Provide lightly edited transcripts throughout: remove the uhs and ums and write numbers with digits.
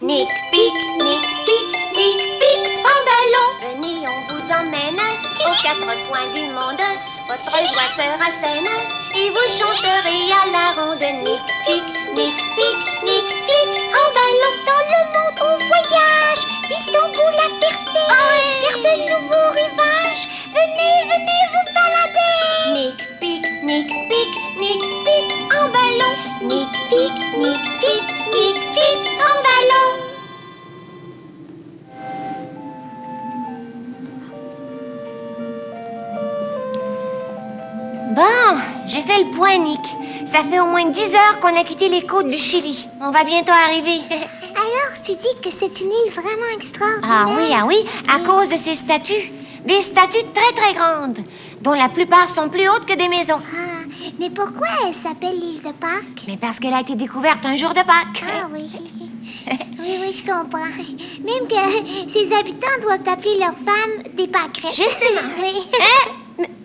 nique-pique en ballon. Venez, on vous emmène aux quatre coins du monde. Votre voix sera saine et vous chanterez à la ronde. Nique-pique en ballon. Dans le monde on voyage, Istanbul à Percé, vers de nouveaux rivages. Venez vous balader. Nique-pique en ballon. Nique-pique en ballon. Bon, j'ai fait le point, Nick. Ça fait au moins 10 heures qu'on a quitté les côtes du Chili. On va bientôt arriver. Alors, tu dis que c'est une île vraiment extraordinaire. Ah oui, à cause de ces statues. Des statues très très grandes, dont la plupart sont plus hautes que des maisons. Ah, mais pourquoi elle s'appelle l'île de Pâques? Mais parce qu'elle a été découverte un jour de Pâques. Ah oui. Oui, je comprends. Même que ses habitants doivent appeler leurs femmes des pâquerettes. Justement. Oui.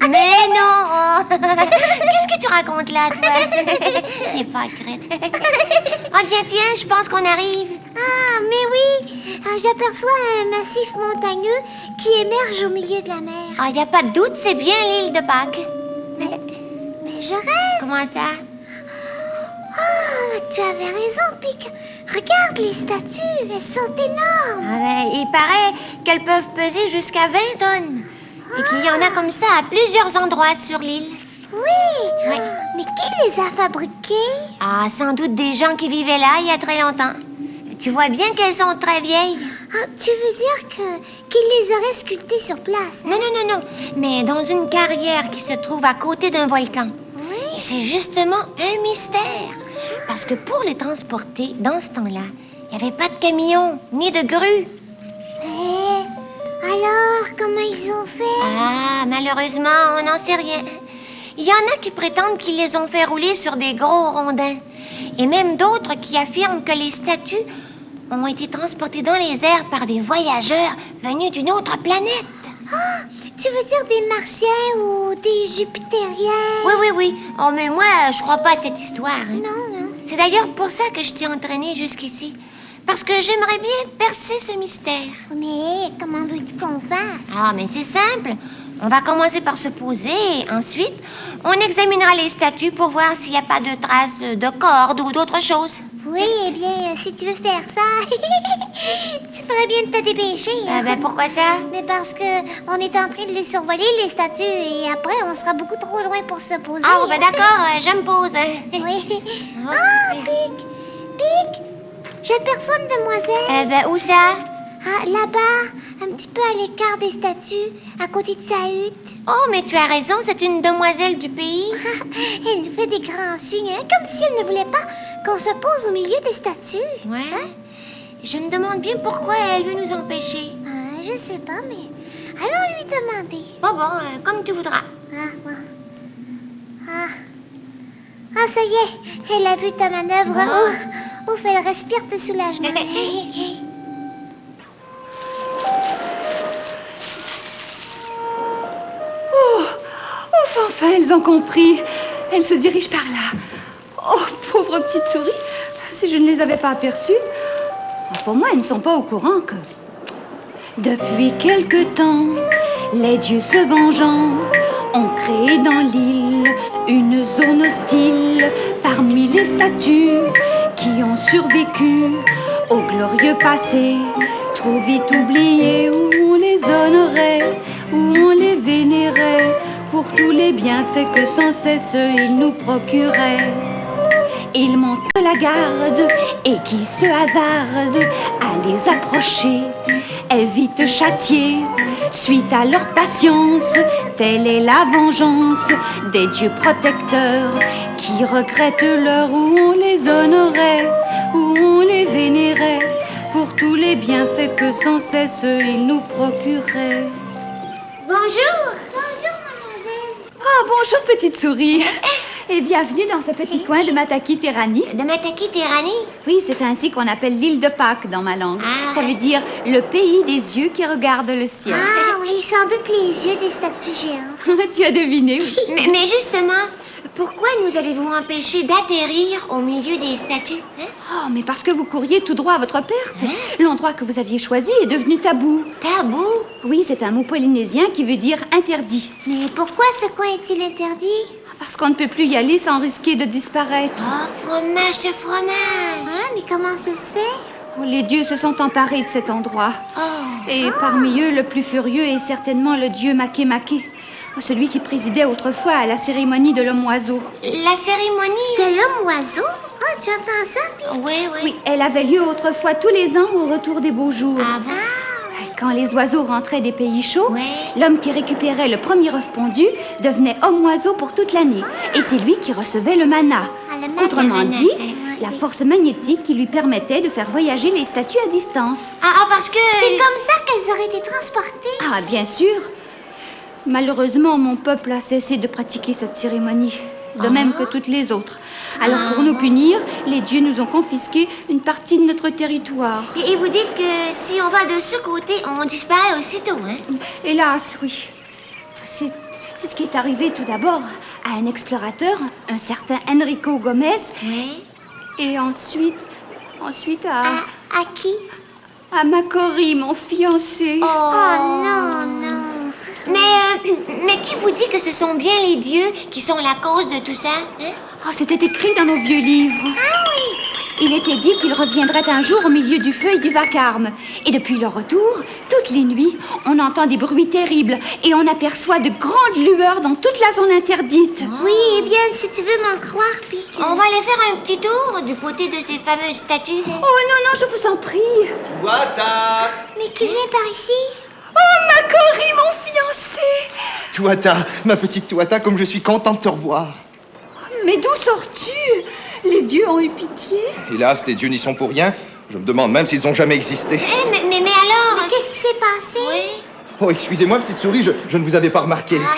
Mais non! Qu'est-ce que tu racontes là, toi? Des pâquerettes. Ah bien, tiens, je pense qu'on arrive. Ah, mais oui. J'aperçois un massif montagneux qui émerge au milieu de la mer. Ah, il n'y a pas de doute, c'est bien l'île de Pâques. Mais je rêve. Comment ça? Oh, tu avais raison, Pic. Regarde les statues, elles sont énormes. Ah ben, il paraît qu'elles peuvent peser jusqu'à 20 tonnes. Et qu'il y en a comme ça à plusieurs endroits sur l'île. Oui. Oui. Mais qui les a fabriquées? Ah, sans doute des gens qui vivaient là il y a très longtemps. Tu vois bien qu'elles sont très vieilles. Ah, tu veux dire qu'ils les auraient sculptées sur place? Non, mais dans une carrière qui se trouve à côté d'un volcan. Oui. Et c'est justement un mystère. Parce que pour les transporter, dans ce temps-là, il n'y avait pas de camion, ni de grue. Mais alors, comment ils ont fait? Ah, malheureusement, on n'en sait rien. Il y en a qui prétendent qu'ils les ont fait rouler sur des gros rondins. Et même d'autres qui affirment que les statues ont été transportées dans les airs par des voyageurs venus d'une autre planète. Ah, tu veux dire des Martiens ou des Jupitériens? Oui. Oh, mais moi, je crois pas à cette histoire. Hein. Non. C'est d'ailleurs pour ça que je t'ai entraîné jusqu'ici. Parce que j'aimerais bien percer ce mystère. Mais comment veux-tu qu'on fasse? Ah, mais c'est simple. On va commencer par se poser et ensuite, on examinera les statues pour voir s'il n'y a pas de traces de cordes ou d'autres choses. Oui, eh bien, si tu veux faire ça, tu ferais bien de te dépêcher. Ah ben, pourquoi ça? Mais parce que on est en train de les survoler, les statues, et après, on sera beaucoup trop loin pour se poser. Ah, ben d'accord, je me pose. Oui. Oh, Ah, oui. Pic, j'aperçois une demoiselle. Ben, où ça? Ah, là-bas, un petit peu à l'écart des statues, à côté de sa hutte. Oh, mais tu as raison, c'est une demoiselle du pays. Elle nous fait des grands signes, hein, comme si elle ne voulait pas qu'on se pose au milieu des statues. Ouais. Hein? Je me demande bien pourquoi elle veut nous empêcher. Je sais pas, mais allons lui demander. Bon, comme tu voudras. Ah, ça y est, elle a vu ta manœuvre. Ouf, elle respire de soulagement. Enfin, elles ont compris. Elles se dirigent par là. Oh, pauvre petite souris. Si je ne les avais pas aperçues, pour moi, elles ne sont pas au courant que... Depuis quelque temps, les dieux se vengeant ont créé dans l'île une zone hostile parmi les statues qui ont survécu au glorieux passé, trop vite oubliées, où on les honorait, où on les vénérait pour tous les bienfaits que sans cesse ils nous procuraient. Ils montent la garde et qui se hasarde à les approcher est vite châtié suite à leur patience. Telle est la vengeance des dieux protecteurs qui regrettent l'heure où on les honorait, où on les vénérait pour tous les bienfaits que sans cesse ils nous procuraient. Bonjour. Bonjour, mademoiselle. Ah, bonjour petite souris. Et bienvenue dans ce petit coin de Mataki Terani. De Mataki Terani? Oui, c'est ainsi qu'on appelle l'île de Pâques dans ma langue. Ah. Ça veut dire le pays des yeux qui regardent le ciel. Ah oui, sans doute les yeux des statues géantes. Tu as deviné, oui. Mais justement, pourquoi nous avez-vous empêché d'atterrir au milieu des statues? Hein? Oh, mais parce que vous couriez tout droit à votre perte. L'endroit que vous aviez choisi est devenu tabou. Tabou? Oui, c'est un mot polynésien qui veut dire interdit. Mais pourquoi ce coin est-il interdit? Parce qu'on ne peut plus y aller sans risquer de disparaître. Oh, fromage de fromage! Hein? Mais comment ça se fait? Oh, les dieux se sont emparés de cet endroit. Et parmi eux, le plus furieux est certainement le dieu Makemake. Celui qui présidait autrefois à la cérémonie de l'homme-oiseau. La cérémonie... De l'homme-oiseau? Ah, tu entends ça, Pic? Oui. Oui, elle avait lieu autrefois tous les ans au retour des beaux jours. Ah bon? Quand les oiseaux rentraient des pays chauds, Ouais. l'homme qui récupérait le premier œuf pondu devenait homme-oiseau pour toute l'année. Et c'est lui qui recevait le mana. Ah, le mana. Autrement Le mana, dit, ouais. la force magnétique qui lui permettait de faire voyager les statues à distance. Parce que... C'est comme ça qu'elles auraient été transportées. Ah, bien sûr. Malheureusement, mon peuple a cessé de pratiquer cette cérémonie, de même que toutes les autres. Alors, pour nous punir, les dieux nous ont confisqué une partie de notre territoire. Et vous dites que si on va de ce côté, on disparaît aussitôt, hein? Hélas, oui. C'est ce qui est arrivé tout d'abord à un explorateur, un certain Enrico Gomez, Oui. et ensuite À qui? à Makori, mon fiancé. Oh non, non. Mais qui vous dit que ce sont bien les dieux qui sont la cause de tout ça, hein? Oh, c'était écrit dans nos vieux livres. Ah oui. Il était dit qu'il reviendrait un jour au milieu du feu et du vacarme. Et depuis leur retour, toutes les nuits, on entend des bruits terribles et on aperçoit de grandes lueurs dans toute la zone interdite. Oui, eh bien, si tu veux m'en croire, Pic. On va aller faire un petit tour du côté de ces fameuses statues. Oh non, je vous en prie. Tuata! Mais qui vient par ici? Oh, Makori, mon fiancé. Tuata, ma petite Tuata, comme je suis content de te revoir. Mais d'où sors-tu? Les dieux ont eu pitié. Hélas, les dieux n'y sont pour rien. Je me demande même s'ils ont jamais existé. Mais alors... Qu'est-ce qui s'est passé? Oui. Oh, excusez-moi, petite souris, je ne vous avais pas remarqué. Ah.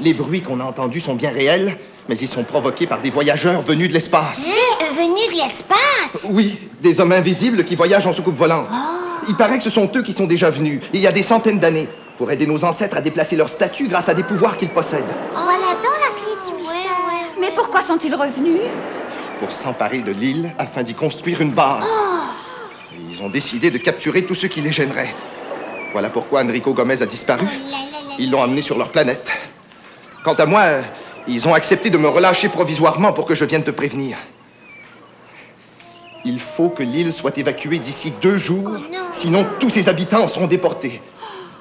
Les bruits qu'on a entendus sont bien réels, mais ils sont provoqués par des voyageurs venus de l'espace. Venu de l'espace? Oui, des hommes invisibles qui voyagent en soucoupe volante. Il paraît que ce sont eux qui sont déjà venus, il y a des centaines d'années, pour aider nos ancêtres à déplacer leurs statues grâce à des pouvoirs qu'ils possèdent. Voilà donc la clé du mystère. Mais pourquoi sont-ils revenus? Pour s'emparer de l'île afin d'y construire une base. Ils ont décidé de capturer tous ceux qui les gêneraient. Voilà pourquoi Enrico Gomez a disparu. Ils l'ont amené sur leur planète. Quant à moi, ils ont accepté de me relâcher provisoirement pour que je vienne te prévenir. Il faut que l'île soit évacuée d'ici 2 jours, sinon tous ses habitants seront déportés.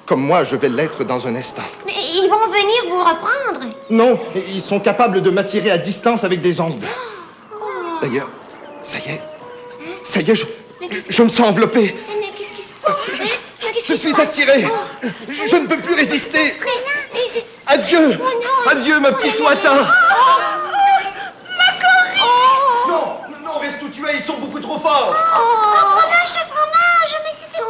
Comme moi, je vais l'être dans un instant. Mais ils vont venir vous reprendre. Non, ils sont capables de m'attirer à distance avec des ondes. D'ailleurs, ça y est, je me sens enveloppé. Mais qu'est-ce qui se passe? Je suis attiré. Je ne peux plus résister. Mais c'est... Adieu. non. Adieu, ma petite Tuata. Oh! Non, reste où tu es, ils sont beaucoup trop forts. Fromage de fromage! Mais c'était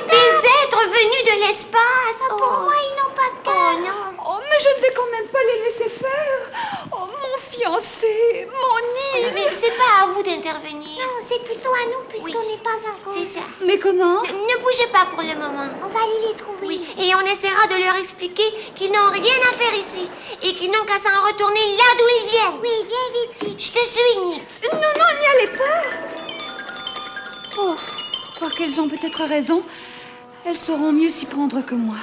des êtres venus de l'espace! Pour moi, ils n'ont pas de cœur. Oh non! Oh, mais je ne vais quand même pas les laisser faire. Oh, mon fiancé, mon île. Mais c'est pas à vous d'intervenir. Non, c'est plutôt à nous puisqu'on n'est pas encore. C'est ça. Mais comment? Ne bougez pas pour le moment. On va aller les trouver. Oui, et on essaiera de leur expliquer qu'ils n'ont rien à faire ici et qu'ils n'ont qu'à s'en retourner là d'où ils viennent. Oui, viens vite, Pic. Je te suis, Nip. Non, n'y allez pas. Oh, quoiqu'elles ont peut-être raison, elles sauront mieux s'y prendre que moi.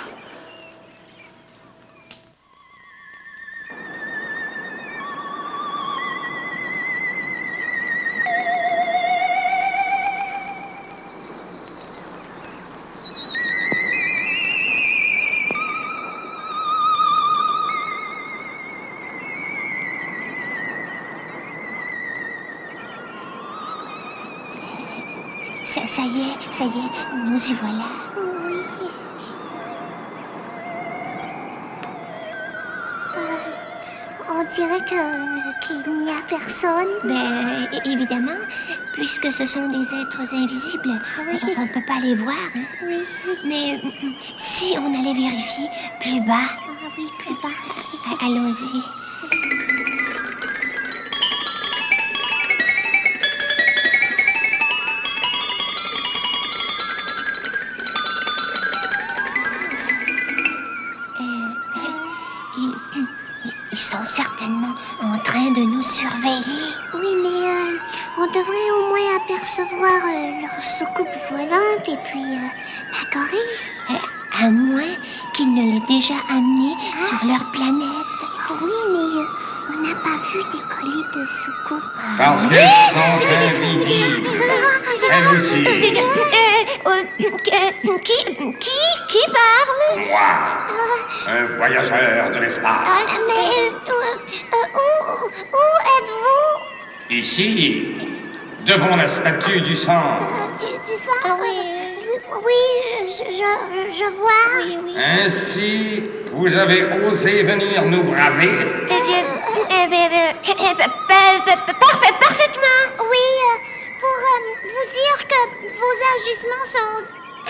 Ça y est, nous y voilà. Oui. On dirait qu'il n'y a personne. Mais évidemment, puisque ce sont des êtres invisibles, on ne peut pas les voir. Hein? Oui. Mais si on allait vérifier plus bas, Ah oui, plus bas. allons-y. Ils sont certainement en recevoir leur soucoupe volante et puis Macorie. À moins qu'ils ne l'aient déjà amenée sur leur planète. Oui, mais on n'a pas vu décoller de soucoupe. Parce qu'elles sont invisibles. Inutiles. Qui parle? Moi, un voyageur de l'espace. Mais où êtes-vous? Ici, devant la statue du sang. Du sang? Oui, je vois. Oui. Ainsi, vous avez osé venir nous braver. Parfaitement. Oui, pour vous dire que vos agissements sont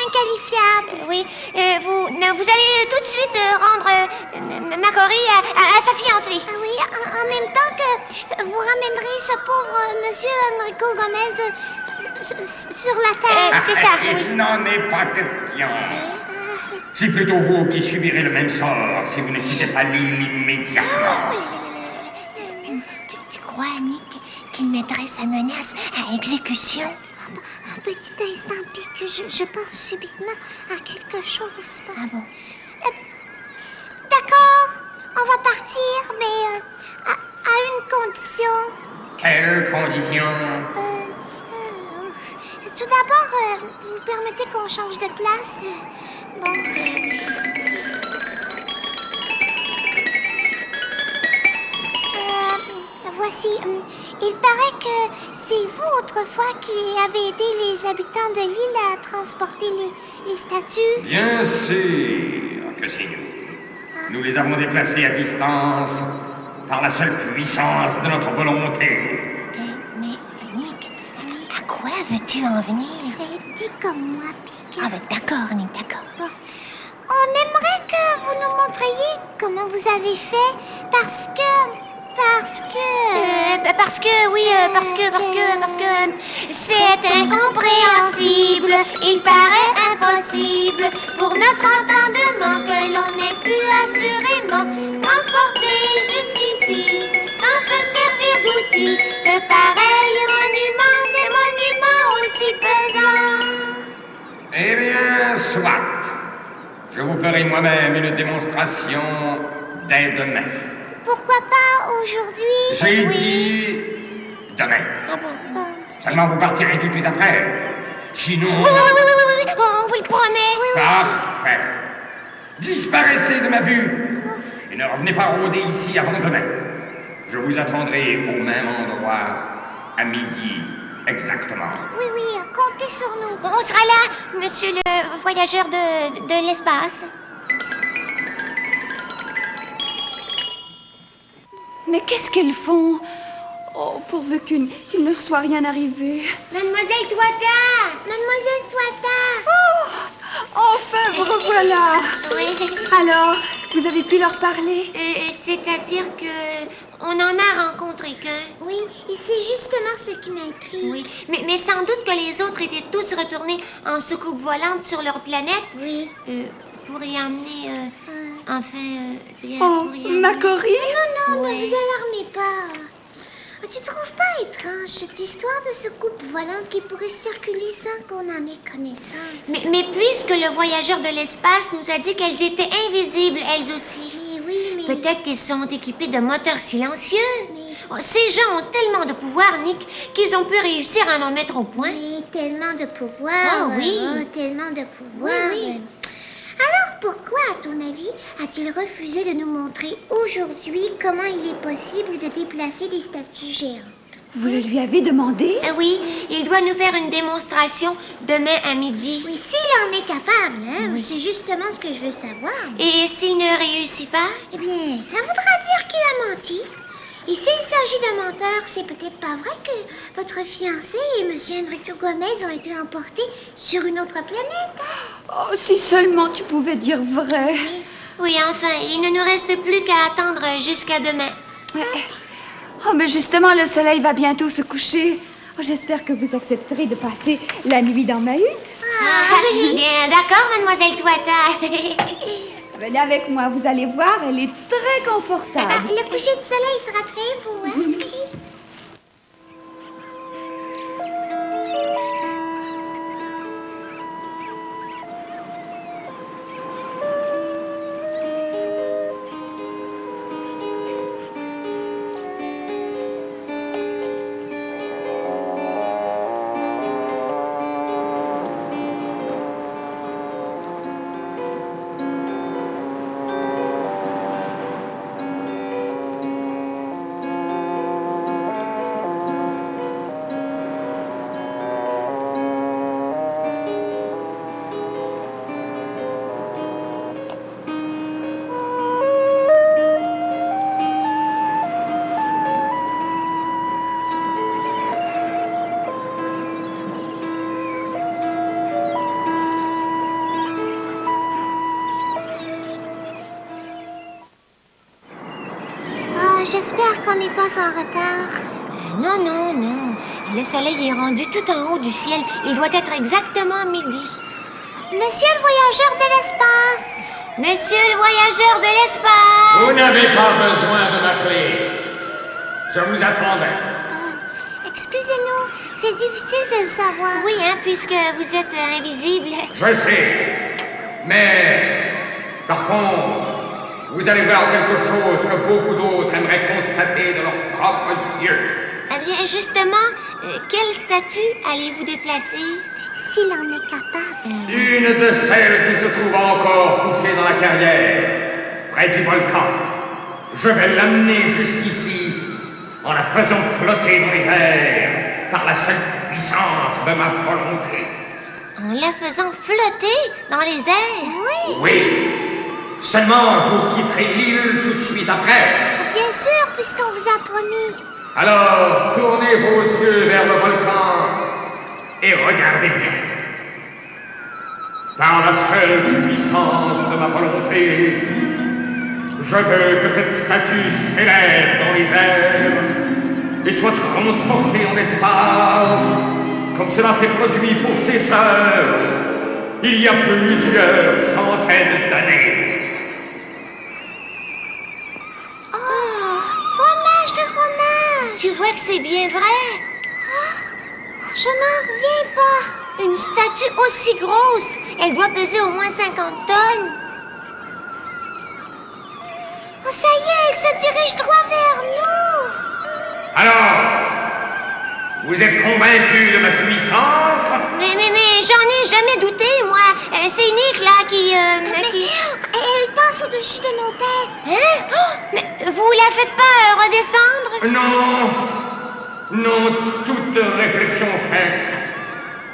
inqualifiables. Oui, vous allez tout de suite rendre Macorie à sa fiancée. Ah oui, en même temps que vous ramènerez ce pauvre monsieur Enrico Gomez sur la terre. C'est ça, oui. Il n'en est pas question. C'est plutôt vous qui subirez le même sort si vous ne quittez pas l'île immédiatement. Tu crois, Nick, qu'il mettrait sa menace à exécution? Un petit instant, Pic, je pense subitement à quelque chose. Ah bon? D'accord, on va partir, mais à une condition. Quelle condition? Tout d'abord, vous permettez qu'on change de place? Bon. Voici. Il paraît que c'est vous autrefois qui avez aidé les habitants de l'île à transporter les statues. Bien sûr que c'est nous. Nous les avons déplacés à distance par la seule puissance de notre volonté. Mais, Nick, à quoi veux-tu en venir? Dis comme moi, Pic. Ah, ben, d'accord, Nick, d'accord. Bon. On aimerait que vous nous montriez comment vous avez fait parce que c'est incompréhensible. Il paraît impossible pour notre entendement que l'on ait pu assurément transporter jusqu'ici sans se servir d'outils de pareils monuments, des monuments aussi pesants. Eh bien, soit. Je vous ferai moi-même une démonstration dès demain. Pourquoi pas aujourd'hui? J'ai dit demain. Ah bon? Seulement, vous partirez tout de suite après. Sinon... Oui, on vous le promet. Parfait. Disparaissez de ma vue. Et ne revenez pas rôder ici avant demain. Je vous attendrai au même endroit à midi, exactement. Oui, comptez sur nous. On sera là, monsieur le voyageur de l'espace. Mais qu'est-ce qu'elles font? Oh, pourvu qu'il ne soit rien arrivé. Mademoiselle Toita! Mademoiselle Toita! Oh, enfin, vous revoilà. Oui. Alors, vous avez pu leur parler? C'est-à-dire que on en a rencontré qu'un. Oui, et c'est justement ce qui m'intrigue. Oui, mais sans doute que les autres étaient tous retournés en soucoupe volante sur leur planète. Oui. Pour y emmener, Oh, Macorie? Non, ne Oui. vous alarmez pas. Tu trouves pas étrange cette histoire de soucoupe volante qui pourrait circuler sans qu'on en ait connaissance? Mais puisque le voyageur de l'espace nous a dit qu'elles étaient invisibles, elles aussi. Oui, mais... Peut-être qu'ils sont équipés de moteurs silencieux. Mais- Oh, ces gens ont tellement de pouvoir, Nick, qu'ils ont pu réussir à en mettre au point. Oui, tellement de pouvoir. Ah oui. Tellement de pouvoir. Oui. Alors pourquoi, à ton avis, a-t-il refusé de nous montrer aujourd'hui comment il est possible de déplacer des statues géantes? Vous le lui avez demandé? Oui, il doit nous faire une démonstration demain à midi. Oui, s'il en est capable, hein? C'est justement ce que je veux savoir. Et s'il ne réussit pas? Eh bien, ça voudra dire qu'il a menti. Et s'il s'agit de menteur, c'est peut-être pas vrai que votre fiancé et M. Enrico Gomez ont été emportés sur une autre planète. Hein? Oh, si seulement tu pouvais dire vrai. Oui, enfin, il ne nous reste plus qu'à attendre jusqu'à demain. Oh, mais justement, le soleil va bientôt se coucher. Oh, j'espère que vous accepterez de passer la nuit dans ma hutte. Bien, d'accord, mademoiselle Toita. Venez avec moi, vous allez voir, elle est très confortable. Le coucher de soleil sera très beau, hein? j'espère qu'on n'est pas en retard. Non, non, non. Le soleil est rendu tout en haut du ciel. Il doit être exactement midi. Monsieur le voyageur de l'espace! Monsieur le voyageur de l'espace! Vous n'avez pas besoin de m'appeler. Je vous attendais. Excusez-nous, c'est difficile de le savoir. Oui, hein, puisque vous êtes invisible. Je sais. Mais, par contre, vous allez voir quelque chose que beaucoup d'autres aimeraient constater de leurs propres yeux. Eh bien, justement, quelle statue allez-vous déplacer? S'il en est capable. Une de celles qui se trouve encore couchée dans la carrière, près du volcan. Je vais l'amener jusqu'ici en la faisant flotter dans les airs par la seule puissance de ma volonté. En la faisant flotter dans les airs? Oui. Seulement, vous quitterez l'île tout de suite après. Bien sûr, puisqu'on vous a promis. Alors, tournez vos yeux vers le volcan et regardez bien. Par la seule puissance de ma volonté, je veux que cette statue s'élève dans les airs et soit transportée en espace, comme cela s'est produit pour ses sœurs il y a plusieurs centaines d'années. Fromage de fromage! Tu vois que c'est bien vrai? Je n'en reviens pas. Une statue aussi grosse, elle doit peser au moins 50 tonnes. Oh, ça y est, elle se dirige droit vers nous. Alors, vous êtes convaincu de ma puissance? Mais j'en ai jamais douté, moi. C'est Nick, là, qui... Elle passe au-dessus de nos têtes. Hein? Oh, mais vous la faites pas redescendre? Non, toute réflexion faite.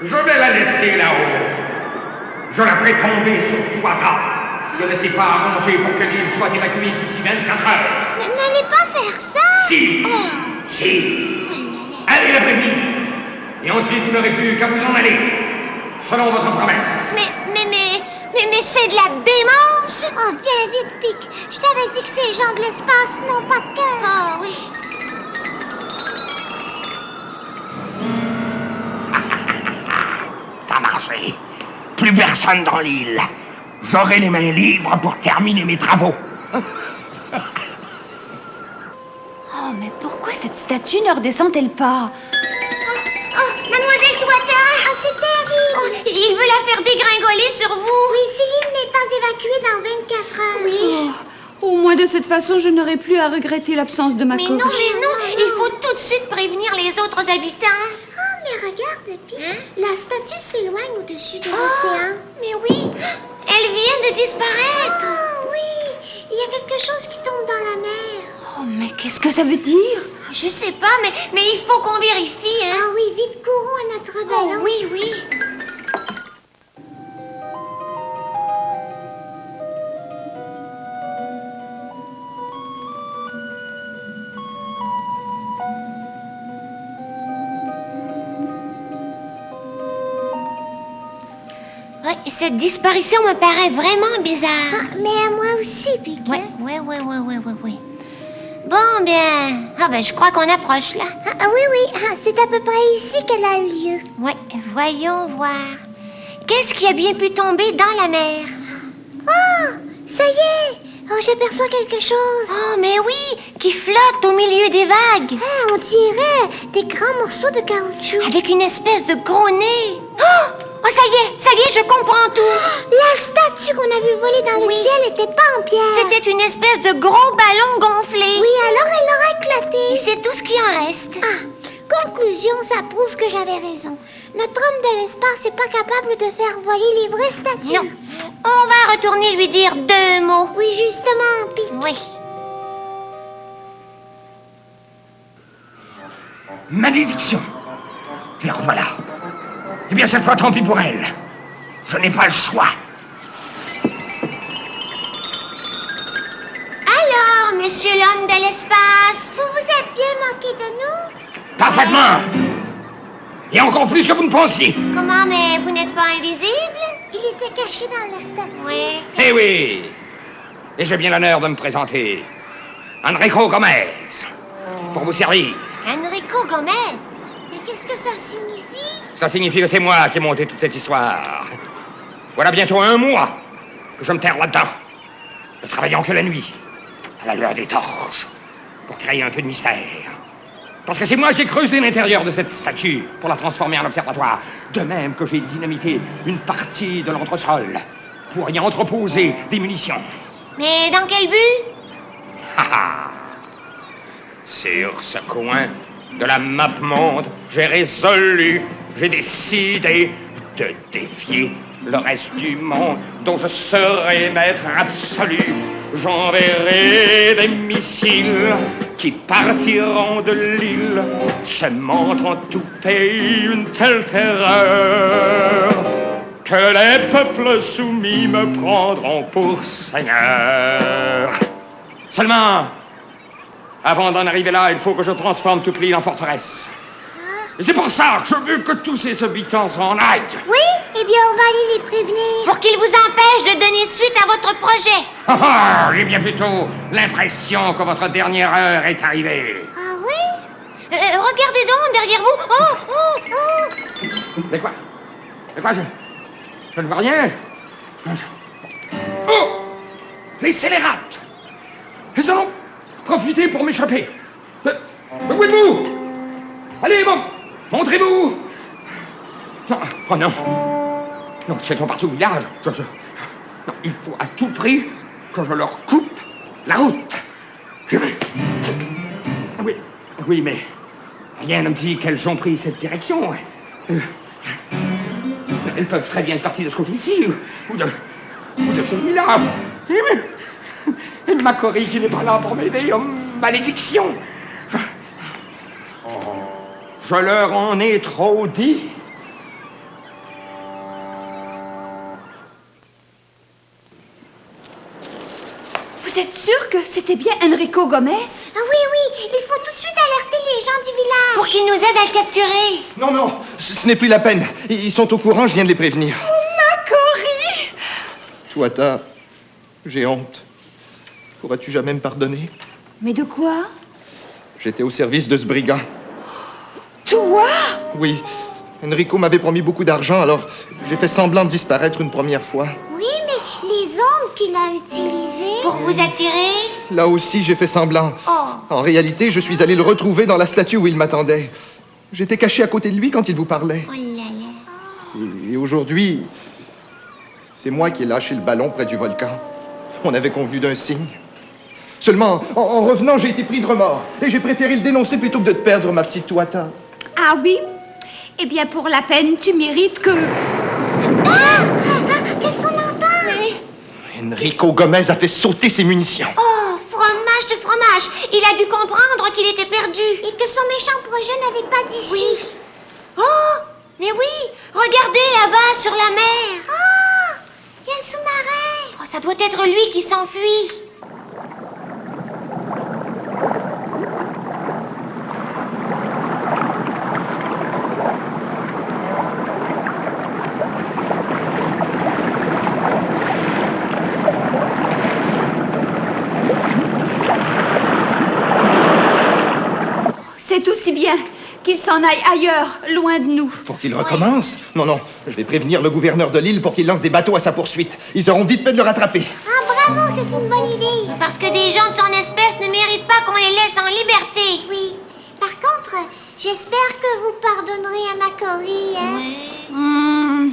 Je vais la laisser là-haut. Je la ferai tomber sur Tuatha si elle ne s'est pas arrangée pour que l'île soit évacuée d'ici 24 heures. Mais n'allez pas faire ça. Si. Allez la prévenir. Et ensuite, vous n'aurez plus qu'à vous en aller, selon votre promesse. Mais c'est de la démence! Oh, viens vite, Pic. Je t'avais dit que ces gens de l'espace n'ont pas de cœur. Ah oui. Ça a marché. Plus personne dans l'île. J'aurai les mains libres pour terminer mes travaux. Oh, mais pourquoi cette statue ne redescend-elle pas? Mademoiselle Tuatha! Ah, c'est terrible. Oh, il veut la faire dégringoler sur vous! Oui, si l'île n'est pas évacuée dans 24 heures. Oui. Oh, au moins de cette façon, je n'aurai plus à regretter l'absence de ma Mais courge. non, il faut tout de suite prévenir les autres habitants. Oh, mais regarde, Pic. La statue s'éloigne au-dessus de Oh, l'océan. mais oui, elle vient de disparaître. Oh, oui. Il y a quelque chose qui tombe dans la mer. Oh, mais qu'est-ce que ça veut dire? Je sais pas, mais il faut qu'on vérifie, hein. Ah oui, vite, courons à notre ballon. Oh, oui, oui. Ouais, cette disparition me paraît vraiment bizarre. Ah, mais à moi aussi, Pic. Ouais. Bon, bien. Ah ben, je crois qu'on approche, là. Oui. Ah, c'est à peu près ici qu'elle a eu lieu. Ouais, voyons voir. Qu'est-ce qui a bien pu tomber dans la mer? Oh, ça y est. Oh, j'aperçois quelque chose. Oh, mais oui, qui flotte au milieu des vagues. Ah, on dirait des grands morceaux de caoutchouc. Avec une espèce de gros nez. Oh, ça y est, je comprends tout. La statue qu'on a vue voler dans le ciel n'était pas en pierre. C'était une espèce de gros ballon gonflé. Oui, alors elle aura éclaté. Et c'est tout ce qui en reste. Ah, conclusion, ça prouve que j'avais raison. Notre homme de l'espace n'est pas capable de faire voler les vraies statues. Non. On va retourner lui dire 2 mots. Oui, justement, Pic. Oui. Malédiction! Les revoilà. Eh bien, cette fois, tant pis pour elle. Je n'ai pas le choix. Alors, monsieur l'homme de l'espace, Vous vous êtes bien moqué de nous? Parfaitement. Et encore plus que vous ne pensiez. comment, mais vous n'êtes pas invisible? Il était caché dans la statue. Oui. Eh oui. Et j'ai bien l'honneur de me présenter. Enrico Gomez, pour vous servir. Enrico Gomez. Mais qu'est-ce que ça signifie? Ça signifie que c'est moi qui ai monté toute cette histoire. Voilà bientôt 1 mois que je me terre là-dedans, ne travaillant que la nuit, à la lueur des torches, pour créer un peu de mystère. Parce que c'est moi qui ai creusé l'intérieur de cette statue pour la transformer en observatoire. De même que j'ai dynamité une partie de l'entresol pour y entreposer des munitions. Mais dans quel but? Sur ce coin de la map monde, j'ai résolu, j'ai décidé de défier le reste du monde dont je serai maître absolu. J'enverrai des missiles qui partiront de l'île, semant en tout pays une telle terreur que les peuples soumis me prendront pour seigneur. Seulement, avant d'en arriver là, il faut que je transforme toute l'île en forteresse. Et c'est pour ça que je veux que tous ces habitants s'en aillent. Oui, eh bien, on va aller les prévenir. Pour qu'ils vous empêchent de donner suite à votre projet. J'ai bien plutôt l'impression que votre dernière heure est arrivée. Ah oui? Regardez donc derrière vous. Oh. Mais quoi? Je ne vois rien. Oh! Les scélérates! Ils en ont profité pour m'échapper. Mais où êtes-vous? Allez, bon, montrez-vous! Non, oh non. Non, si elles sont parties au village, non, il faut à tout prix que je leur coupe la route. Oui, mais rien ne me dit qu'elles ont pris cette direction. Elles peuvent très bien être parties de ce côté-ci, ou de celui-là. Et Macquarie qui n'est pas là pour m'aider, oh, malédiction. Je leur en ai trop dit. Vous êtes sûr que c'était bien Enrico Gomez? Ah oui, il faut tout de suite alerter les gens du village. Pour qu'ils nous aident à le capturer. Non, ce n'est plus la peine. Ils sont au courant, je viens de les prévenir. Oh, Macquarie! Tuatha, j'ai honte. Pourras-tu jamais me pardonner? Mais de quoi? J'étais au service de ce brigand. Toi? Oui, Enrico m'avait promis beaucoup d'argent, alors j'ai fait semblant de disparaître une première fois. Oui, mais les ondes qu'il a utilisées... Pour vous attirer. Là aussi, j'ai fait semblant. Oh. En réalité, je suis allé le retrouver dans la statue où il m'attendait. J'étais caché à côté de lui quand il vous parlait. Oh là là. Et aujourd'hui, c'est moi qui ai lâché le ballon près du volcan. On avait convenu d'un signe. Seulement, en revenant, j'ai été pris de remords. Et j'ai préféré le dénoncer plutôt que de te perdre, ma petite Tuatha. Ah oui? Eh bien, pour la peine, tu mérites que... Qu'est-ce qu'on entend? Enrico Gomez a fait sauter ses munitions. Oh, fromage de fromage. Il a dû comprendre qu'il était perdu. Et que son méchant projet n'avait pas d'issue. Oui. Oh, mais oui. Regardez là-bas sur la mer. Oh, il y a un sous-marin. Oh, ça doit être lui qui s'enfuit. C'est aussi bien qu'il s'en aille ailleurs, loin de nous. Pour qu'il recommence? Non, je vais prévenir le gouverneur de l'île pour qu'il lance des bateaux à sa poursuite. Ils auront vite fait de le rattraper. Ah, bravo, c'est une bonne idée. Parce que des gens de son espèce ne méritent pas qu'on les laisse en liberté. Oui. Par contre, j'espère que vous pardonnerez à Macquarie, hein?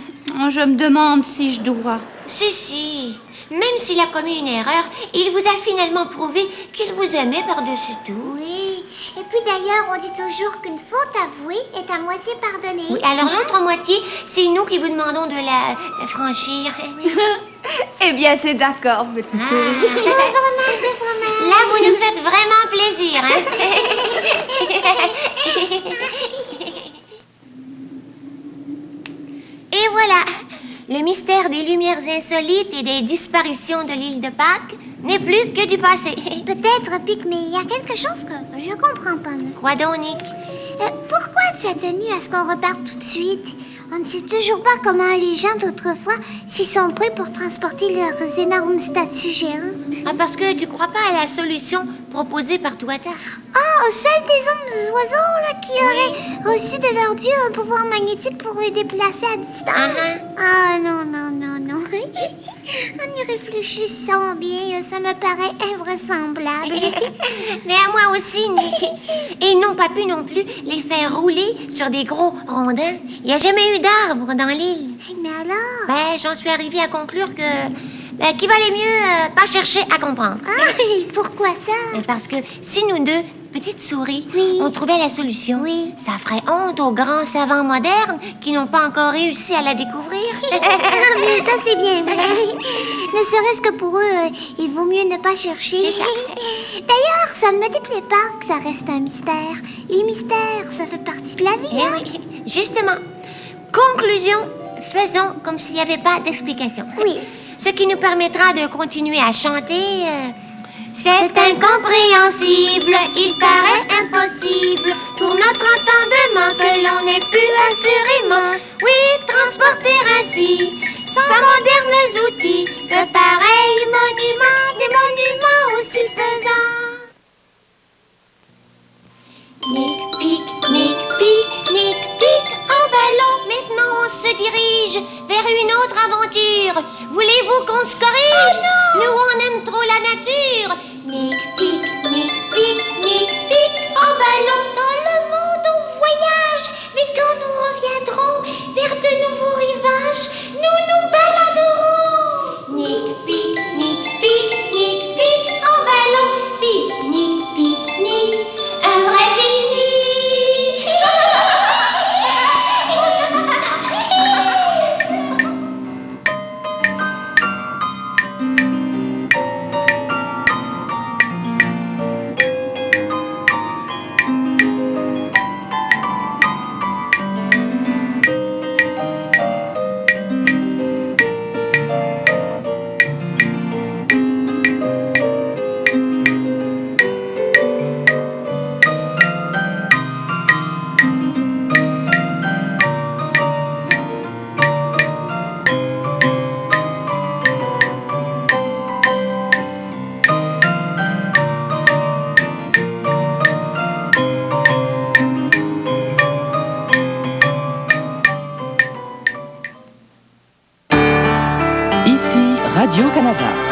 Je me demande si je dois. Si. Même s'il a commis une erreur, il vous a finalement prouvé qu'il vous aimait par-dessus tout. Oui. Et puis d'ailleurs, on dit toujours qu'une faute avouée est à moitié pardonnée. Oui, alors l'autre moitié, c'est nous qui vous demandons de la franchir. Eh bien, c'est d'accord, petite souris. Le fromage, le fromage. Là, vous nous faites vraiment plaisir, Et voilà, le mystère des lumières insolites et des disparitions de l'île de Pâques n'est plus que du passé. Peut-être, Pic, mais il y a quelque chose que je comprends pas. Quoi donc, Nick? Pourquoi tu as tenu à ce qu'on reparte tout de suite? On ne sait toujours pas comment les gens d'autrefois s'y sont pris pour transporter leurs énormes statues géantes. Parce que tu crois pas à la solution proposée par Tuatara. Oh, celle des hommes oiseaux là, qui auraient reçu de leur dieu un pouvoir magnétique pour les déplacer à distance. Ah non, non, non, non. En y réfléchissant bien, ça me paraît invraisemblable. Mais à moi aussi, Nick. Et ils n'ont pas pu non plus les faire rouler sur des gros rondins. Il n'y a jamais eu d'arbres dans l'île. Mais alors? Ben, j'en suis arrivée à conclure qu'il valait mieux pas chercher à comprendre. Ah, pourquoi ça? Mais parce que si nous deux, petites souris, Oui. on trouvait la solution, Oui. ça ferait honte aux grands savants modernes qui n'ont pas encore réussi à la découvrir. Mais ça, c'est bien vrai. Ne serait-ce que pour eux, il vaut mieux ne pas chercher. C'est ça. D'ailleurs, ça ne me déplaît pas que ça reste un mystère. Les mystères, ça fait partie de la vie. Eh hein? oui, justement. Conclusion, faisons comme s'il n'y avait pas d'explication. Oui. Ce qui nous permettra de continuer à chanter. C'est incompréhensible, il paraît impossible pour notre entendement que l'on ait pu assurément, oui, transporter ainsi, sans modernes outils, de pareils monuments, des monuments aussi pesants. Nick, pique, en ballon. Maintenant, on se dirige vers une autre aventure. Voulez-vous qu'on se corrige? Oh non! Nous, on aime trop la nature. Nick, pique, en ballon. Dans le monde, on voyage. Mais quand nous reviendrons vers de nouveaux rivages, nous nous baladerons. Nick, pique, en ballon. Pique, un vrai pique-nique. Radio-Canada.